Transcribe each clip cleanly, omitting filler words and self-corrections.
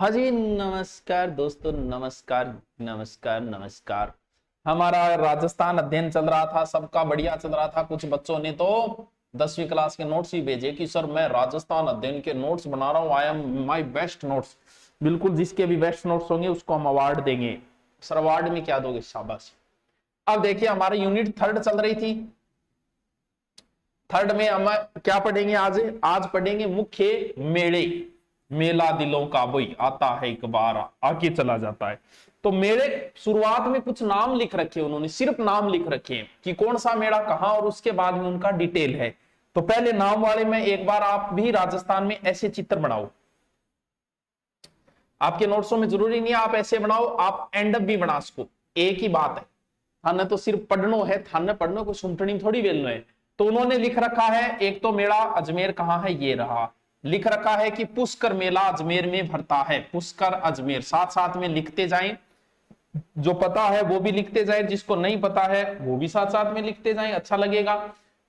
हाँ जी, नमस्कार दोस्तों। नमस्कार नमस्कार नमस्कार। हमारा राजस्थान अध्ययन चल रहा था, सबका बढ़िया चल रहा था। कुछ बच्चों ने तो 10वीं क्लास के नोट्स ही भेजे कि सर मैं राजस्थान अध्ययन के नोट्स बना रहा हूँ, I am my best notes. बिल्कुल, जिसके भी बेस्ट नोट्स होंगे उसको हम अवार्ड देंगे। सर अवार्ड में क्या दोगे? शाबाश। अब देखिए, हमारी यूनिट थर्ड चल रही थी। थर्ड में हम क्या पढ़ेंगे? आज पढ़ेंगे मुख्य मेले। मेला दिलों का वही आता है एक बार आके चला जाता है। तो मेले शुरुआत में कुछ नाम लिख रखे उन्होंने, सिर्फ नाम लिख रखे हैं कि कौन सा मेला कहां, और उसके बाद में उनका डिटेल है। तो पहले नाम वाले में एक बार आप भी राजस्थान में ऐसे चित्र बनाओ। आपके नोट्सों में जरूरी नहीं है आप ऐसे बनाओ, आप एंड अप भी बना सको, एक ही बात है। थाने तो सिर्फ पढ़नो है, थाने पढ़नो को सुनटनी थोड़ी बेलनो है। तो उन्होंने लिख रखा है, एक तो मेला अजमेर कहां है, ये रहा। लिख रखा है कि पुष्कर मेला अजमेर में भरता है। पुष्कर अजमेर साथ साथ में लिखते जाएं, जो पता है वो भी लिखते जाए, जिसको नहीं पता है वो भी साथ साथ में लिखते जाएं, अच्छा लगेगा।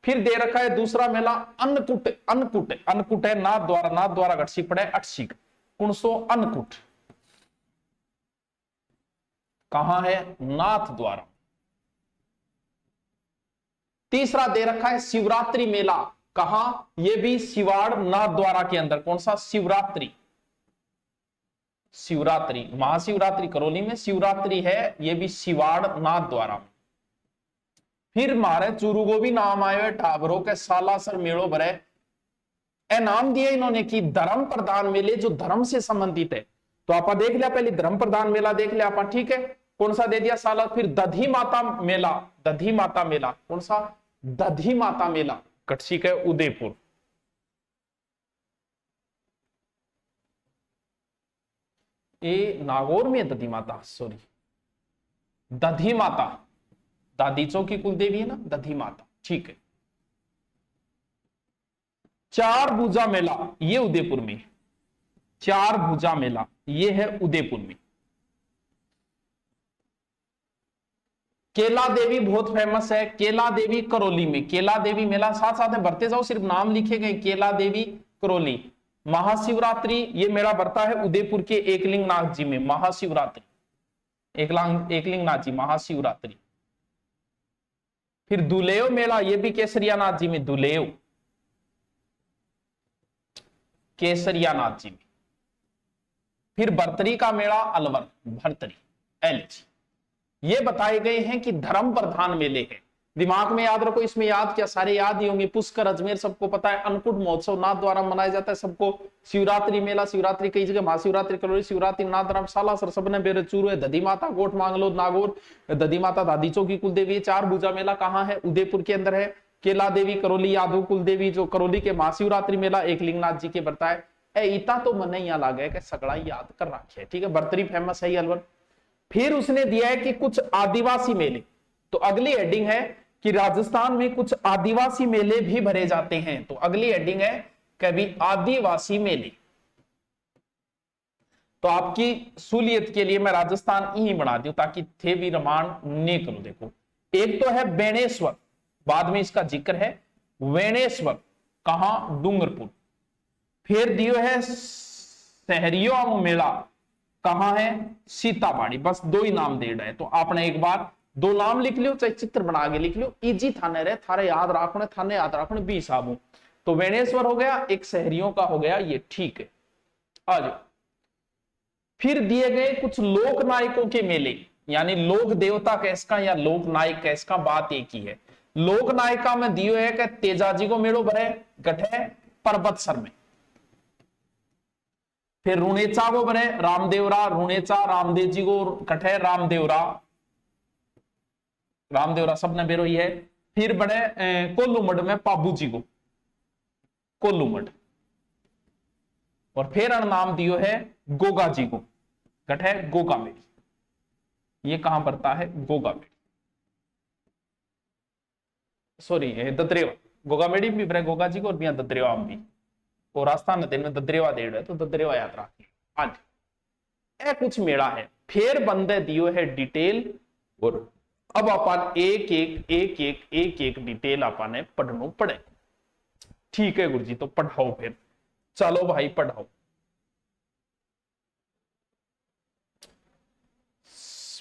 फिर दे रखा है दूसरा मेला अन्नकूट। अन्नकूट अन्नकूट है नाथ द्वारा घटसी पड़े अटसिक कुणसो अन्नकूट कहां है? नाथ द्वारा। तीसरा दे रखा है शिवरात्रि मेला, कहां? ये भी शिवाड़ नाथ द्वारा के अंदर। कौन सा? शिवरात्रि। शिवरात्रि महाशिवरात्रि करौली में शिवरात्रि है, ये भी शिवाड़ नाथ द्वारा। फिर मारे चूरू को भी नाम आयो है, ठाबरों के सालासर मेड़ो भरे। ए नाम दिए इन्होंने कि धर्म प्रधान मेले, जो धर्म से संबंधित है। तो आपा देख लिया, पहले धर्म प्रधान मेला देख लिया आपा, ठीक है। कौन सा दे दिया? साला। फिर दधी माता मेला। दधी माता मेला कौन सा? दधी माता मेला कटसिक है उदयपुर। ये नागौर में दधी माता, सॉरी दधी माता। दादी चौकी कुल देवी है ना, दधी माता, ठीक है। चार भुजा मेला, ये उदयपुर में। चार भुजा मेला ये है उदयपुर में। केला देवी बहुत फेमस है, केला देवी करौली में। केला देवी मेला साथ साथ में भरते जाओ, सिर्फ नाम लिखे गए, केला देवी करौली। महाशिवरात्रि ये मेला भरता है उदयपुर के एकलिंग नाथ जी में। महाशिवरात्रि एकलिंग नाथ जी महाशिवरात्रि। फिर दुलेव मेला, ये भी केसरिया नाथ जी में। दुलेव केसरिया नाथ जी में। फिर भरतरी का मेला अलवर, भरतरी एलची। ये बताए गए हैं कि धर्म प्रधान मेले हैं। दिमाग में याद रखो, इसमें याद क्या, सारे याद ही होंगे। पुष्कर अजमेर सबको पता है। अन्नकूट महोत्सव नाथ द्वारा मनाया जाता है सबको। शिवरात्रि मेला, शिवरात्रि कई जगह, महाशिवरात्रि करौली, शिवरात्रि नाथ राम सालासर सबने बेरे चूरू है। दधी माता गोठ मांगलो नागौर, दधी माता दादीचो की कुलदेवी। चार भुजा मेला कहाँ है? उदयपुर के अंदर है। केला देवी करौली यादव कुलदेवी, जो करौली के महाशिवरात्रि मेला एकलिंगनाथ जी के बरता है। इतना तो मन यहाँ लागे कि सगड़ा याद कर रखे, ठीक है। बर्तरी फेमस है अलवर। फिर उसने दिया है कि कुछ आदिवासी मेले। तो अगली हेडिंग है कि राजस्थान में कुछ आदिवासी मेले भी भरे जाते हैं। तो अगली हेडिंग है कभी आदिवासी मेले। तो आपकी सहूलियत के लिए मैं राजस्थान ही बना दूं ताकि थे भी रमान ने करूं। देखो, एक तो है बेणेश्वर, बाद में इसका जिक्र है। वेणेश्वर कहां? डूंगरपुर। फिर दियो है शहरियों मेला, कहां है? सीताबाड़ी। बस दो ही नाम दे रहे, तो आपने एक बार दो नाम लिख लियो, चाहे चित्र बना के लिख लियो, इजी थाने रहे, थारे याद रखने, थाने याद रखने 20 आबू। तो वेणेश्वर हो गया, एक शहरियों का हो गया, ये ठीक है। आ जाओ। फिर दिए गए कुछ लोक नायकों के मेले, यानी लोक देवता कैसका या लोक नायक कैसका, बात एक ही है। लोक नायिका में दियो है कि तेजाजी को मेड़ो भरे गठे पर्वतसर में। फिर रुणेचा को बने रामदेवरा, रुणेचा रामदेव जी को कठे रामदेवरा। रामदेवरा सबने बेरो ही है। फिर बने कोल्लूमठ में पाबू जी को, कोल्लूमठ। और फिर नाम दियो है गोगा जी को, कठे गोगा मेड़ी। ये कहां पड़ता है? गोगा मेड़ी, सॉरी ददरेवा। गोगा मेड़ी भी बरे गोगा जी को, और भी ददरेवा भी। और राजस्थान नदी में ददरेवा दे रहे है, तो ददरेवा याद रखिए। आज ए कुछ मेला है। फिर बंदे दियो है डिटेल, और अब अपन एक डिटेल अपन पढ़नो पड़े। ठीक है गुरुजी, तो पढ़ाओ फिर। चलो भाई पढ़ाओ।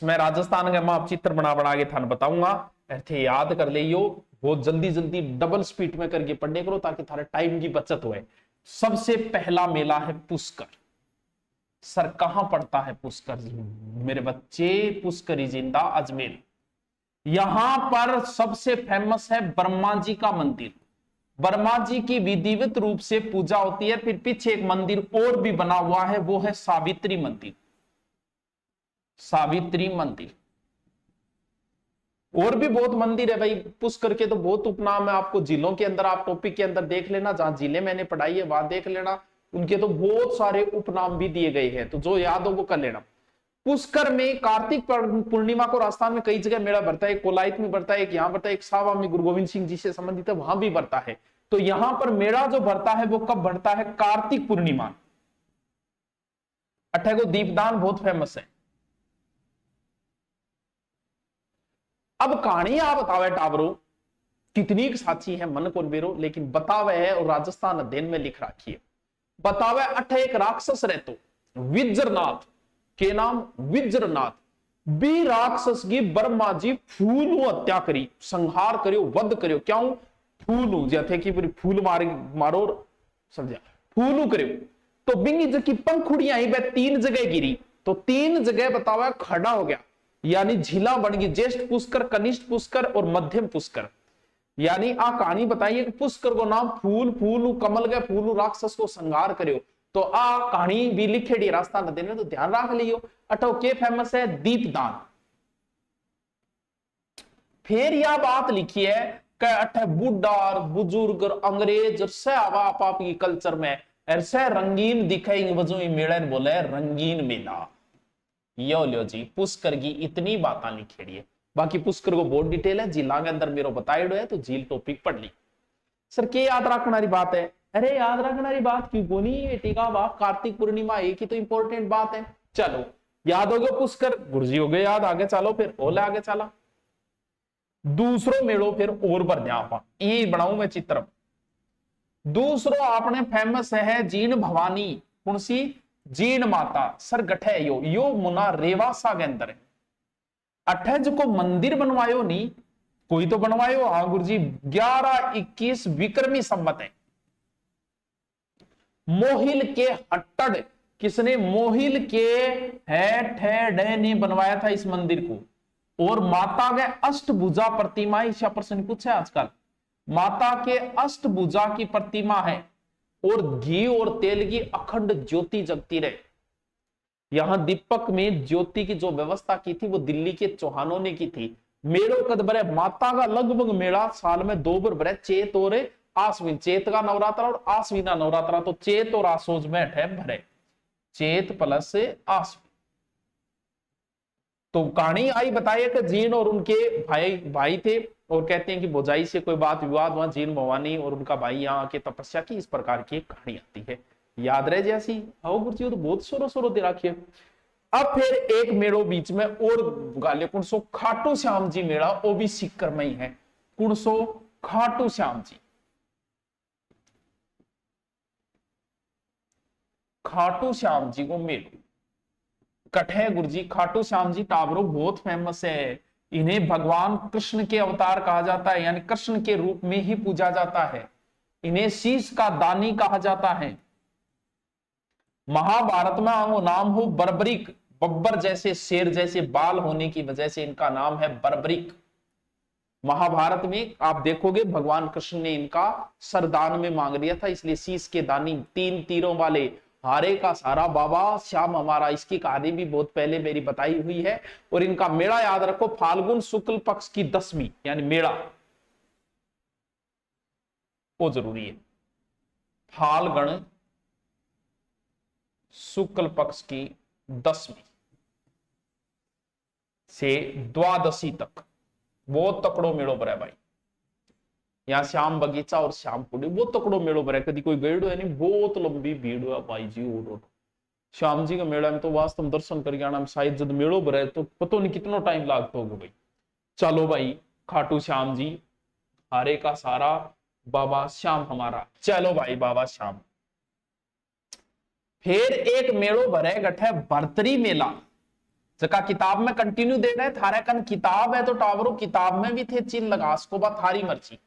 मैं राजस्थान का माप चित्र बना बना के थाने बताऊंगा, ऐसे याद कर लियो, बहुत जल्दी जल्दी डबल स्पीड में करके पढ़ने करो ताकि थारे टाइम की बचत हो। सबसे पहला मेला है पुष्कर। सर कहां पड़ता है पुष्कर? मेरे बच्चे पुष्करी जिंदा अजमेर। यहां पर सबसे फेमस है ब्रह्मा जी का मंदिर। ब्रह्मा जी की विधिवत रूप से पूजा होती है। फिर पीछे एक मंदिर और भी बना हुआ है, वो है सावित्री मंदिर। सावित्री मंदिर। और भी बहुत मंदिर है भाई, पुष्कर के तो बहुत उपनाम है। आपको जिलों के अंदर, आप टॉपिक के अंदर देख लेना, जहां जिले मैंने पढ़ाई है वहां देख लेना, उनके तो बहुत सारे उपनाम भी दिए गए हैं, तो जो याद हो वो कर लेना। पुष्कर में कार्तिक पूर्णिमा को राजस्थान में कई जगह मेला बढ़ता है। एक कोलायत में बढ़ता है, एक यहां बढ़ता है, एक सावा में गुरु गोविंद सिंह जी से संबंधित है, वहां भी बढ़ता है। तो यहां पर मेला जो बढ़ता है वो कब बढ़ता है? कार्तिक पूर्णिमा। अठे को दीपदान बहुत फेमस है। अब कहानी आप बतावे टावरो कितनी साची है मन को बेरो, लेकिन बतावे है और राजस्थान अध्ययन में लिख रखी है। बतावे अठे एक राक्षस रहतो विज्रनाथ के नाम, विज्रनाथ बी राक्षस की ब्रह्मा जी फूल हत्या करी, संहार करियो, वध करियो। क्यों? फूल जैसे कि फूल मारो समझा, फूल करियो। तो बिंगी की पंखुड़ियां ही वह 3 जगह गिरी, तो 3 जगह बतावा खड़ा हो गया, यानी झीला बन गई। ज्येष्ठ पुष्कर, कनिष्ठ पुष्कर और मध्यम पुष्कर। यानी आ कहानी बताइए कि पुष्कर को नाम फूल, फूल कमल गए, फूल राक्षस को संहार करियो। तो आ कहानी भी लिखेड़ी रास्ता नदी ने, तो ध्यान रख लियो। अटो के फेमस है दीपदान। फिर यह बात लिखी है कि अठे बुढ़ा बुजुर्ग अंग्रेज आप की कल्चर में ऐसे रंगीन दिखाएंगे, वजह मेले बोले रंगीन मेला। यो लो जी, पुष्कर की इतनी बातें लिखेड़ी है। बाकी पुष्कर को बहुत डिटेल है, जिला के अंदर मेरे बताइए है, तो झील टॉपिक पढ़ ली। सर के याद रखना बात है? अरे याद रखना बात क्यों को नहीं? टीका बाप कार्तिक पूर्णिमा एक ही तो इंपॉर्टेंट बात है। चलो याद हो गया पुष्कर, गुरुजी हो गए याद। आगे चलो फिर ओले आगे चला दूसरो मेड़ो, फिर और बढ़ जा आप ये बनाऊ मैं चित्र। दूसरो आपने फेमस है जीण भवानी। कौन सी? जीण माता। सर गठे यो मुना रेवासा के अंदर है। अठज को मंदिर बनवायो नहीं, कोई तो बनवायो। हाँ गुरुजी 1121 विक्रमी संवत है। मोहिल के हट्टड़, किसने? मोहिल के हेठ ने बनवाया था इस मंदिर को। और माता के अष्टभुजा प्रतिमा, इस प्रश्न पूछा आजकल। माता के अष्टभुजा की प्रतिमा है और घी और तेल की अखंड ज्योति जगती रहे। यहां दीपक में ज्योति की जो व्यवस्था की थी वो दिल्ली के चौहानों ने की थी। मेड़ो कद बरे माता का लगभग मेला साल में 2 बार बरे, चेत और आश्विन। चेत का नवरात्रा और आश्विना नवरात्रा, तो चेत और आसोज में है भरे, चेत प्लस आश्विन। तो कहानी आई बताइए कि जीन और उनके भाई थे, और कहते हैं कि भौजाई से कोई बात विवाद हुआ, जीन भवानी और उनका भाई यहाँ आके तपस्या की। इस प्रकार की एक कहानी आती है, याद रहे जैसी। आओ गुरुजी तो बहुत सोरो दे रखिए। अब फिर एक मेड़ो बीच में और गाले, कुणसो खाटू श्याम जी मेला, वो भी सीकर में ही है। कुणसो खाटू श्याम जी। खाटू श्याम जी को मेलो कठे गुरुजी। खाटू श्याम जी टावरो बहुत फेमस है। इन्हें भगवान कृष्ण के अवतार कहा जाता है, यानी कृष्ण के रूप में ही पूजा जाता है। इन्हें शीश का दानी कहा जाता है। महाभारत में वो नाम हो बर्बरिक, बब्बर जैसे शेर जैसे बाल होने की वजह से इनका नाम है बर्बरिक। महाभारत में आप देखोगे भगवान कृष्ण ने इनका सरदान में मांग लिया था, इसलिए शीश के दानी, 3 तीरों वाले, हारे का सारा बाबा श्याम हमारा। इसकी कहानी भी बहुत पहले मेरी बताई हुई है। और इनका मेला याद रखो, फाल्गुन शुक्ल पक्ष की 10वीं, यानी मेला वो जरूरी है। फाल्गुन शुक्ल पक्ष की 10वीं से द्वादशी तक बहुत तकड़ो मेड़ो भरा भाई। यहाँ श्याम बगीचा और श्यामपुरी बहुत तकड़ो मेड़ो भरा। कभी कोई गएड़ो है नहीं, बहुत लंबी भीड़ है भाई जी। और श्याम जी का मेला में तो वास्तव में दर्शन करके आना, शायद जब मेड़ो भरा है तो पता नहीं कितना टाइम लगता होगा भाई। चलो भाई खाटू श्याम जी, हारे का सारा बाबा श्याम हमारा। चलो भाई बाबा श्याम। फिर एक मेड़ो भरे गठे भरतरी मेला। जका किताब में कंटिन्यू दे रहे थारे कन किताब है तो टावरो किताब में भी थे चिन्ह लगा उसको बाद थारी मर्जी।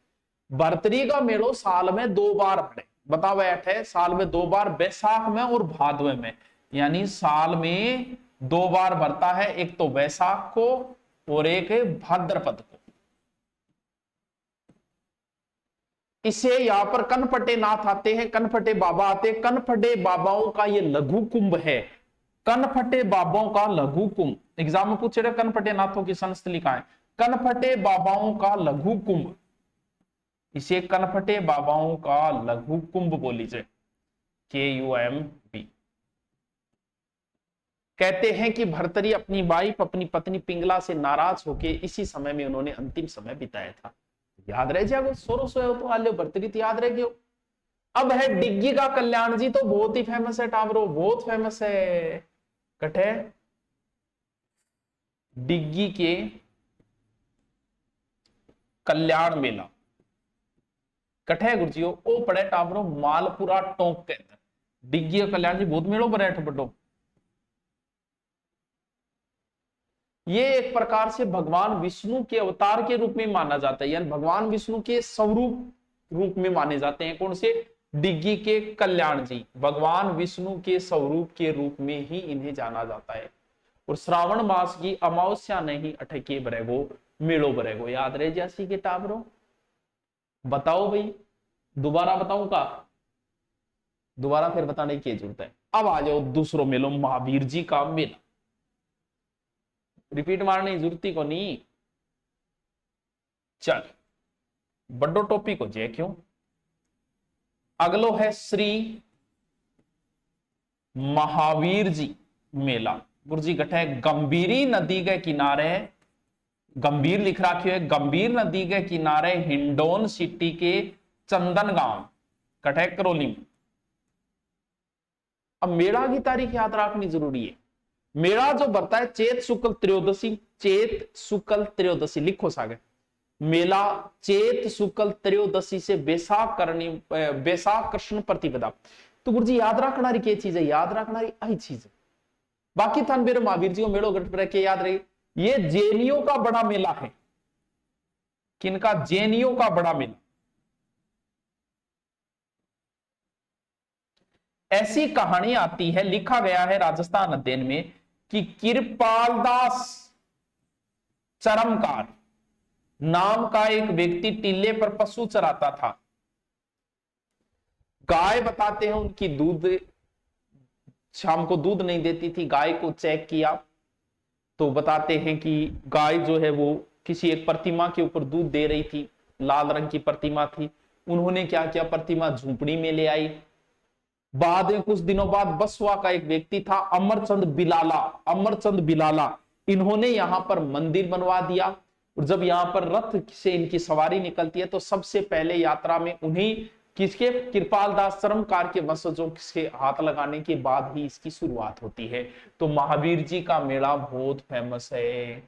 भरतरी का मेलो साल में 2 बार पड़े, बता बैठे साल में 2 बार, बैसाख में और भादवे में, यानी साल में 2 बार भरता है, एक तो बैसाख को और एक भाद्रपद को। इसे यहां पर कनफटे नाथ आते हैं, कनफटे बाबा आते हैं। कनफटे बाबाओं का ये लघु कुंभ है, कनफटे बाबाओं का लघु कुंभ। एग्जाम में पूछ रहे कनफटे नाथों की संस्थलिका है, कनफटे बाबाओं का लघु कुंभ, इसे कनफटे बाबाओं का लघु कुंभ बोली जाए, KUMB। कहते हैं कि भर्तरी अपनी वाइफ अपनी पत्नी पिंगला से नाराज होके इसी समय में उन्होंने अंतिम समय बिताया था। याद रह जाएगा, सोरो सोए तो आल्यो भर्तरी तो याद रह गयो। अब है डिग्गी का कल्याण जी, तो बहुत ही फेमस है टावरो, बहुत फेमस है। कटे डिग्गी के कल्याण मेला कठे गुरुजी ओ पड़े टावरो मालपुरा टोंक के अंदर। डिग्गी का कल्याण जी बहुत मेलो बड़े बड़ो। ये एक प्रकार से भगवान विष्णु के अवतार के रूप में माना जाता है, यानी भगवान विष्णु के स्वरूप रूप में माने जाते हैं। कौन से? डिग्गी के कल्याण जी भगवान विष्णु के स्वरूप के रूप में ही इन्हें जाना जाता है। और श्रावण मास की अमावस्या नहीं अठके बरेगो मेलो बरेगो, याद रहे जैसी के टावरो। बताओ भाई, दोबारा बताऊं का? दोबारा फिर बताने की जरूरत है। अब आ जाओ दूसरो मेलो, महावीर जी का मेला। रिपीट मारने की जरूरत ही को नहीं। चल बड़ो टॉपिक हो जाए क्यों। अगलो है श्री महावीर जी मेला। गुरुजी गठे गंभीरी नदी के किनारे, गंभीर लिख रखियो है, गंभीर नदी के किनारे हिंडोन सिटी के चंदन गांव कठे करौली में। अब मेला की तारीख याद रखनी जरूरी है। मेला जो बरता है चेत शुक्ल त्रयोदशी, चेत शुक्ल त्रयोदशी लिखो सागे। मेला चेत शुक्ल त्रयोदशी से बैसाख करनी, बैसाख कृष्ण प्रतिपदा। तो गुरुजी याद रखना रही क्या चीज है? याद रखना रही आई चीज है। बाकी थान मेरे महावीर जी को मेलो गट पर के याद रही, ये जैनियों का बड़ा मेला है। किनका? जैनियों का बड़ा मेला। ऐसी कहानी आती है, लिखा गया है राजस्थान अध्ययन में कि कृपालदास चरमकार नाम का एक व्यक्ति टीले पर पशु चराता था। गाय बताते हैं उनकी दूध शाम को दूध नहीं देती थी। गाय को चेक किया तो बताते हैं कि गाय जो है वो किसी एक प्रतिमा के ऊपर दूध दे रही थी, लाल रंग की प्रतिमा थी। उन्होंने क्या किया, प्रतिमा झूंपड़ी में ले आई। बाद में कुछ दिनों बाद बसवा का एक व्यक्ति था अमरचंद बिलाला, अमरचंद बिलाला, इन्होंने यहां पर मंदिर बनवा दिया। और जब यहां पर रथ से इनकी सवारी निकलती है तो सबसे पहले यात्रा में उन्हीं किसके? कृपालदास चरमकार के वंशजों के हाथ लगाने के बाद ही इसकी शुरुआत होती है। तो महावीर जी का मेला बहुत फेमस है,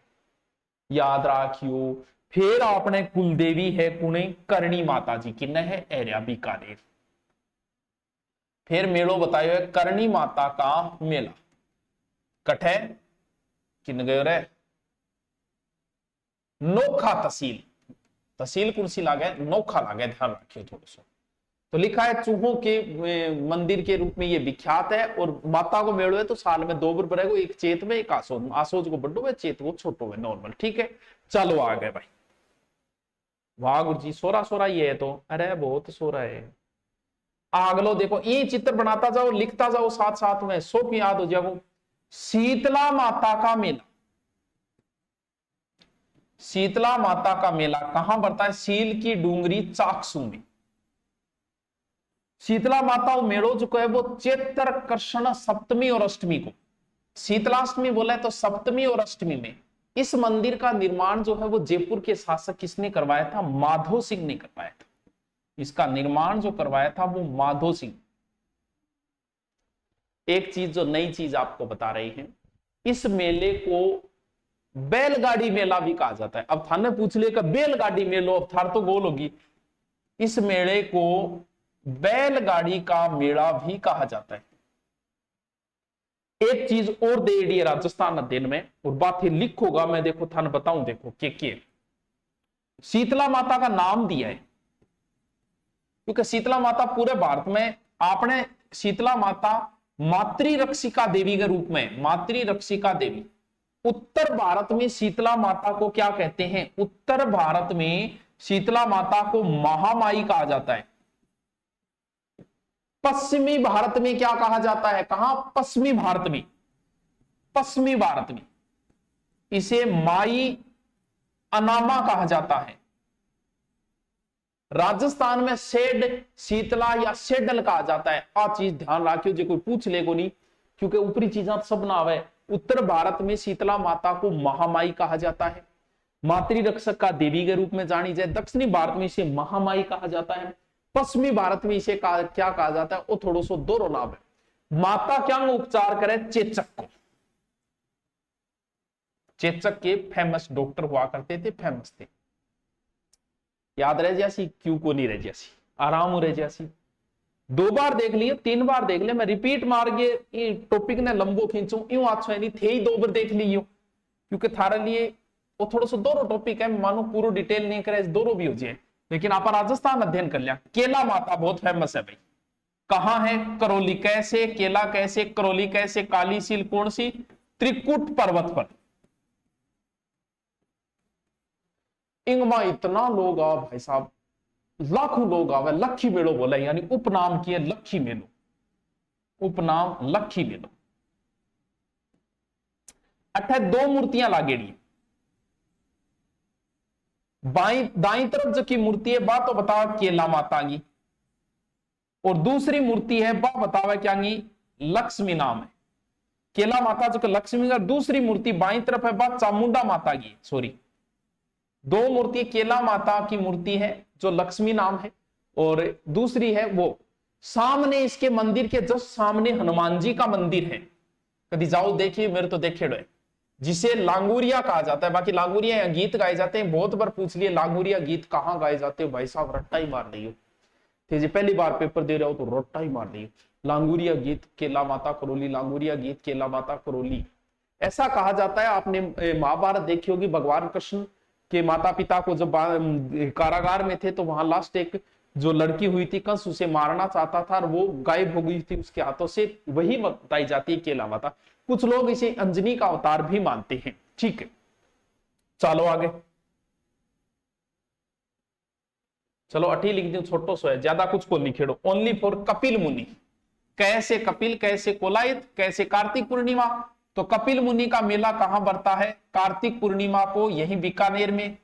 याद रखियो। फिर आपने कुलदेवी है कुने करणी माता जी की, न है एरिया बीकानेर। फिर मेलो बतायो है करणी माता का मेला कठे किन गयो रे? नोखा तहसील, तहसील कुर्सी लागे, नोखा लागे, ध्यान रखियो थोड़ा सा। तो लिखा है चूहों के मंदिर के रूप में ये विख्यात है। और माता को मेलो है तो साल में 2 बार पड़ेगा, एक चेत में एक आसोज में। आसोज को बड्डो है, चेत को छोटो है, नॉर्मल। ठीक है, चलो आ गए भाई। वाह गुरु जी, सोरा सोरा ये है तो, अरे बहुत सोरा है। आगलो देखो, ये चित्र बनाता जाओ, लिखता जाओ साथ साथ में, सो की याद हो जाओ। शीतला माता का मेला, शीतला माता का मेला कहां पड़ता है? सील की डूंगरी चाकसू में। शीतला माता मेलो जो है वो चैत्र कृष्ण सप्तमी और अष्टमी को, शीतलाष्टमी बोला है तो सप्तमी और अष्टमी में। इस मंदिर का निर्माण जो है वो जयपुर के शासक किसने करवाया था? माधो सिंह ने करवाया था। इसका निर्माण जो करवाया था वो माधो सिंह। एक चीज जो नई चीज आपको बता रही है, इस मेले को बैलगाड़ी मेला भी कहा जाता है। अब थाने पूछ लिया बैलगाड़ी मेलो, अब थार तो गोल होगी। इस मेले को बैलगाड़ी का मेला भी कहा जाता है। एक चीज और दे दी है राजस्थान अध्ययन में, और बात ही लिखोगा मैं, देखो थान बताऊं, देखो के शीतला माता का नाम दिया है, क्योंकि शीतला माता पूरे भारत में आपने शीतला माता मातृरक्षिका देवी के रूप में, मातृरक्षिका देवी, उत्तर भारत में शीतला माता को क्या कहते हैं? उत्तर भारत में शीतला माता को महामाई कहा जाता है। पश्चिमी भारत में क्या कहा जाता है? कहां? पश्चिमी भारत में, पश्चिमी भारत में इसे माई अनामा कहा जाता है। राजस्थान में शेड शीतला या शेडल कहा जाता है। आ चीज ध्यान रखियो, जो कोई पूछ लेगो नहीं, क्योंकि ऊपरी चीजा सब ना आवे। उत्तर भारत में शीतला माता को महामाई कहा जाता है, मातृरक्षक का देवी के रूप में जानी जाए। दक्षिणी भारत में इसे महामाई कहा जाता है। पश्चिमी भारत में इसे क्या कहा जाता है? वो थोड़ा सा दोरो नाम है। माता क्या उपचार करे? चेचक को। चेचक के फेमस डॉक्टर हुआ करते थे, फेमस थे। याद रह जासी? क्यों को नहीं रह जासी? आराम हो रह जासी। 2 बार देख लियो, 3 बार देख लियो, मैं रिपीट मार के टॉपिक ने लंबो खींचू यूं अच्छा नहीं थे ही 2 बार देख लियो, क्योंकि थारे लिए वो थोड़ा सा दोरो टॉपिक है, मानो पूरा डिटेल नहीं करे, दोरो भी हो जाए। लेकिन आप राजस्थान अध्ययन कर लिया। केला माता बहुत फेमस है भाई। कहां है? करौली। कैसे? केला कैसे? करौली कैसे? काली सील कौन सी? त्रिकुट पर्वत पर। इंगमा इतना लोग आ भाई साहब, लाखों लोग आवे। लक्खी मेलो बोला, यानी उपनाम किए लक्खी मेलो, उपनाम लक्खी मेलो। अठे 2 मूर्तियां लागेड़ी। दाई तरफ जो की मूर्ति है बा तो बतावा केला माता की, और दूसरी मूर्ति है बा बतावा क्या की? लक्ष्मी नाम है। केला माता जो लक्ष्मी का, दूसरी मूर्ति बाई तरफ है बा चामुंडा माता की। सॉरी, 2 मूर्ति, केला माता की मूर्ति है जो लक्ष्मी नाम है, और दूसरी है वो सामने इसके मंदिर के जस्ट सामने हनुमान जी का मंदिर है। कभी जाओ देखिए, मेरे तो देखे डो, जिसे लांगुरिया कहा जाता है। बाकी लांगुरिया या गीत गाए जाते हैं। बहुत बार पूछ लिए लांगुरिया गीत कहां गाए जाते हो? भाई साहब रट्टा ही मार रही हो, जी पहली बार पेपर दे रहे हो तो रट्टा ही मार रही हो। लांगुरिया गीत केला माता करौली, लांगुरिया गीत केला माता करौली, ऐसा कहा जाता है। आपने महाभारत देखी होगी, भगवान कृष्ण के माता पिता को जब कारागार में थे तो वहां लास्ट एक जो लड़की हुई थी, कंस उसे मारना चाहता था और वो गायब हो गई थी उसके हाथों से, वही बताई जाती है केला माता। कुछ लोग इसे अंजनी का अवतार भी मानते हैं। ठीक है, चलो आगे। चलो अठी लिख दू, छोटो सो है, ज्यादा कुछ को लिखेड़ो। ओनली फॉर कपिल मुनि। कैसे कपिल, कैसे कोलायत, कैसे कार्तिक पूर्णिमा। तो कपिल मुनि का मेला कहां बढ़ता है? कार्तिक पूर्णिमा को यही बीकानेर में।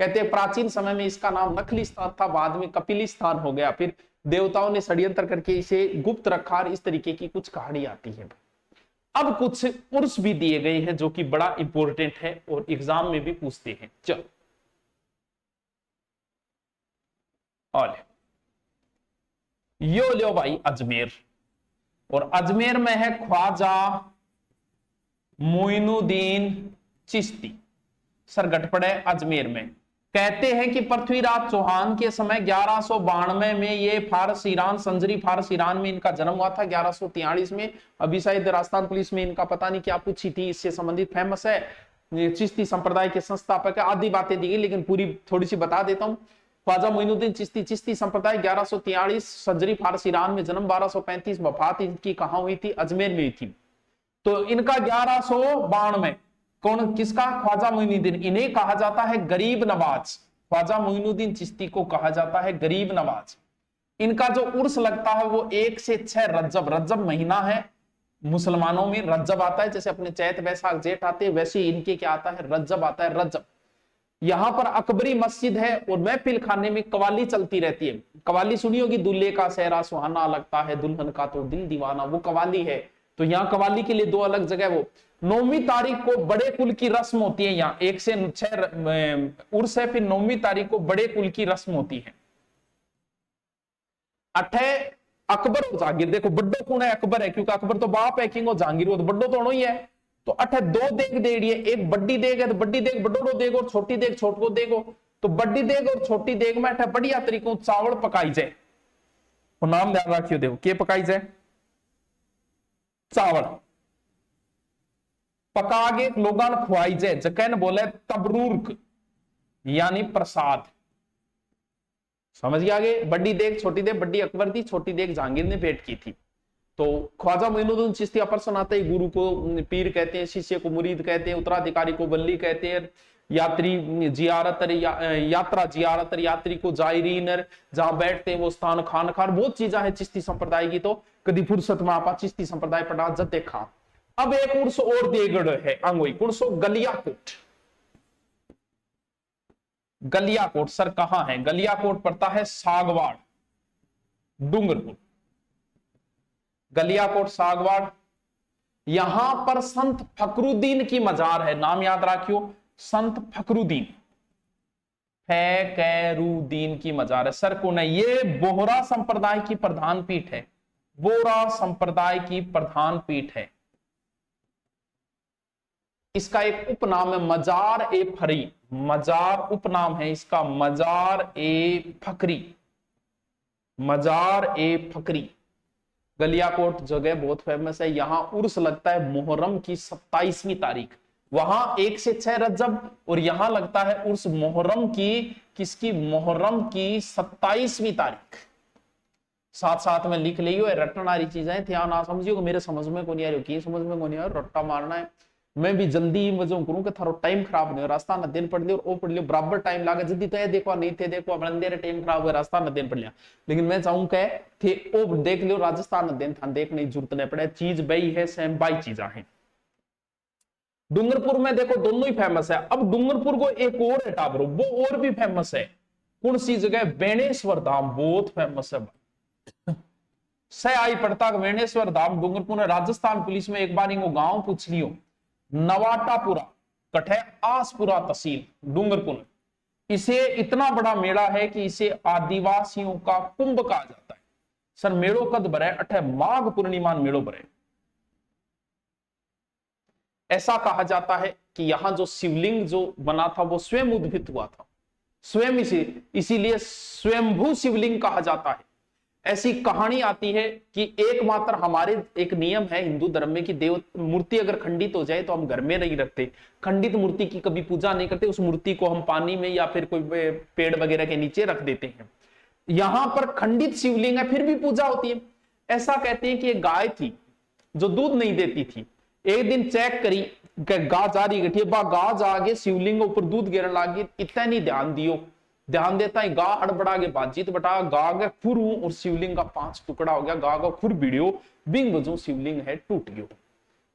कहते हैं प्राचीन समय में इसका नाम नखली स्थान था, बाद में कपिली स्थान हो गया। फिर देवताओं ने षड्यंत्र करके इसे गुप्त रखा, और इस तरीके की कुछ कहानी आती है। अब कुछ उर्स भी दिए गए हैं जो कि बड़ा इंपॉर्टेंट है और एग्जाम में भी पूछते हैं। चलो और यो लो भाई अजमेर, और अजमेर में है ख्वाजा मोइनुद्दीन चिश्ती। सरगट पड़े अजमेर में। कहते हैं कि पृथ्वीराज चौहान के समय 1192 में ये फारस ईरान, संजरी फारस ईरान में इनका जन्म हुआ था। 1143 में। अभी शायद राजस्थान पुलिस में इनका पता नहीं क्या पूछी थी, इससे संबंधित फेमस है। चिश्ती संप्रदाय के संस्थापक है। आधी बातें दी गई लेकिन पूरी थोड़ी सी बता देता हूं। ख्वाजा मोइनुद्दीन चिश्ती, चिश्ती संप्रदाय 1143 संजरी फारस ईरान में जन्म, 1235 वफात इनकी कहां हुई थी? अजमेर में हुई थी। तो इनका 1192 कौन, किसका? ख्वाजा मोइनुद्दीन। इन्हें कहा जाता है गरीब नवाज। ख्वाजा मोइनुद्दीन चिश्ती को कहा जाता है गरीब नवाज। इनका जो उर्स लगता है वो 1 से 6 रज्जब, रज्जब महीना है मुसलमानों में, रज्जब आता है। जैसे अपने चैत वैशाख जेठ आते हैं, वैसे इनके क्या आता है? रज्जब आता है, रज्जब। यहां पर अकबरी मस्जिद है और महफिल खाने में कवाली चलती रहती है। कवाली सुनी होगी, दूल्हे का सेहरा सुहाना लगता है, दुल्हन का तो दिल दीवाना, वो कवाली है। तो यहाँ कवाली के लिए 2 अलग जगह। वो 9वीं तारीख को बड़े कुल की रस्म होती है। यहाँ 1 से 6 उर्स है, फिर 9वीं तारीख को बड़े कुल की रस्म होती है। अठे अकबर और जहांगीर। देखो बड्डो कौन है? अकबर है, क्योंकि अकबर तो बाप है किंग और जहांगीर वो तो बड्डो तो ही है। तो अठे 2 देग देड़ी है, एक बड्डी देग है तो बड्डी देग बड्डो देग, और छोटी देग छोटको देगो। तो बड्डी देग और छोटी देग में अठे बढ़िया तरीकों चावल पकाई जाए। नाम ध्यान रखियो, देखो के पकाई जाए। चावल पकागे लोगान खुआई जे जकैन बोले तबरूर्क यानी प्रसाद। समझ गया आगे? बड़ी देग छोटी देग, बड़ी अकबर थी, छोटी देग जहांगीर ने भेंट की थी। तो ख्वाजा मोइनुद्दीन चिश्ती पर्सन आता है, गुरु को पीर कहते हैं, शिष्य को मुरीद कहते हैं, उत्तराधिकारी को वली कहते हैं, यात्री जियारत यात्रा जियारत यात्री को जायरीन, जहां बैठते हैं वो स्थान खान खान, बहुत चीजें हैं चिश्ती संप्रदाय की। तो कभी फुर्सत में आपा चिश्ती संप्रदाय पढ़ा जते खां। अब एक उर्स और देगड़ है अंगोई कुर्सो गलियाकोट। गलियाकोट सर कहां है? गलियाकोट पड़ता है सागवाड़ डूंगरपुर। गलियाकोट सागवाड़, यहां पर संत फकरुद्दीन की मजार है। नाम याद रखियो, संत फकरुद्दीन, फैकरुद्दीन की मजार है। सर कौन है? ये बोहरा संप्रदाय की प्रधान पीठ है। बोहरा संप्रदाय की प्रधान पीठ है। इसका एक उपनाम है मजार ए फरी। मजार उपनाम है इसका, मजार ए फकरी। मजार ए फकरी गलियाकोट जगह बहुत फेमस है। यहां उर्स लगता है मुहर्रम की 27वीं तारीख। वहां 1 से 6 रजब और यहां लगता है उर्स मुहर्रम की, किसकी? मुहर्रम की 27वीं तारीख। साथ साथ में लिख लियो, रटन वाली चीजें ध्यान ना समझियो कि मेरे समझ में को नहीं आ रही, की समझ में को नहीं आ रहा, रट्टा मारना है। मैं भी जल्दी वजह करूं कि थारो टाइम खराब नहीं हो, रास्ता न दिन पढ़ लियो और ओ पढ़ लियो, बराबर टाइम लागे। जल्दी तो देखो नहीं थे देखो अंधेरे टाइम खराब हुआ, रास्ता न दिन पढ़ लिया। लेकिन मैं चाहूं कह थे ओ देख लियो, राजस्थान दिन था देखने की जरूरत नहीं पड़े, चीज बई है सेम बाई चीजा है। डूंगरपुर में देखो दोनों ही फेमस है। अब डूंगरपुर को एक और है टाबरो, वो और भी फेमस है। कौन सी जगह? बेणेश्वर धाम, बहुत फेमस है। से आई पड़ता बेणेश्वर धाम डूंगरपुर में। राजस्थान पुलिस में एक बार इनको गांव पूछ लियो, नवाटापुरा कठे आसपुरा तहसील डूंगरपुर। इसे इतना बड़ा मेला है कि इसे आदिवासियों का कुंभ कहा जाता है। सर मेड़ो कद भरे? अठे माघ पूर्णिमा मेड़ो भरे। ऐसा कहा जाता है कि यहां जो शिवलिंग जो बना था वो स्वयं उद्भित हुआ था, स्वयं इसीलिए स्वयंभू शिवलिंग कहा जाता है। ऐसी कहानी आती है कि एकमात्र हमारे एक नियम है हिंदू धर्म में कि देव मूर्ति अगर खंडित हो जाए तो हम घर में नहीं रखते, खंडित मूर्ति की कभी पूजा नहीं करते, उस मूर्ति को हम पानी में या फिर कोई पेड़ वगैरह के नीचे रख देते हैं। यहां पर खंडित शिवलिंग है फिर भी पूजा होती है। ऐसा कहते हैं कि एक गाय थी जो दूध नहीं देती थी। एक दिन चेक करी गा जा रही गठी, गा जाके शिवलिंग ऊपर दूध गिरने लगी। इतना नहीं ध्यान दियो, ध्यान देता है गा हड़बड़ा के बातचीत बटा गा के खुर और शिवलिंग का 5 टुकड़ा हो गया। गा का खुर भिड़ियो बिंग बजो शिवलिंग है टूट गयो।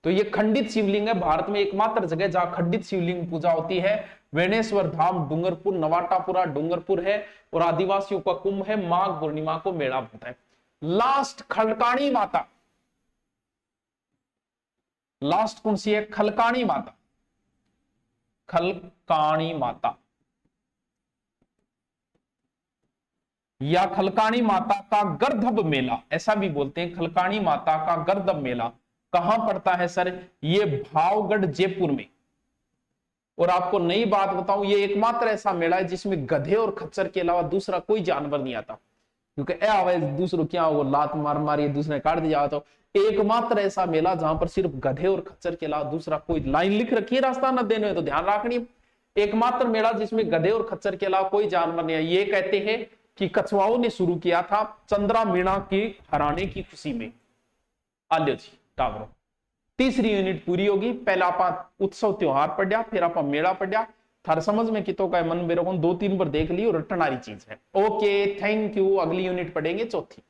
तो ये खंडित शिवलिंग है। भारत में एकमात्र जगह जहां खंडित शिवलिंग पूजा होती है बेणेश्वर धाम डूंगरपुर, नवाटापुरा डूंगरपुर है। और आदिवासियों का कुंभ है, माघ पूर्णिमा को मेला होता है। लास्ट खलकाणी माता, लास्ट कौन सी है? खलकाणी माता। खलकाणी माता या खलकाणी माता का गर्धब मेला ऐसा भी बोलते हैं। खलकाणी माता का गर्धब मेला कहां पड़ता है सर? ये भावगढ़ जयपुर में। और आपको नई बात बताऊं, ये एकमात्र ऐसा मेला है जिसमें गधे और खच्चर के अलावा दूसरा कोई जानवर नहीं आता। क्योंकि आवाज दूसरों क्या वो लात मार मारी दूसरे काट दिया। तो एकमात्र ऐसा मेला जहां पर सिर्फ गधे और खच्चर के अलावा दूसरा कोई, लाइन लिख रखी है रास्ता न देने तो ध्यान रखनी, एकमात्र मेला जिसमें गधे और खच्चर के अलावा कोई जानवर नहीं है। ये कहते हैं कि कछुआओं ने शुरू किया था चंद्रा मीणा की हराने की खुशी में। आलियो जी टावरो, तीसरी यूनिट पूरी होगी। पहला आप उत्सव त्योहार पढ़िया, फिर आप मेला पढ़िया। थार समझ में कितो का मन मेरे को 2-3 बार देख लियो, रटनारी चीज है। Okay thank you. अगली यूनिट पढ़ेंगे चौथी।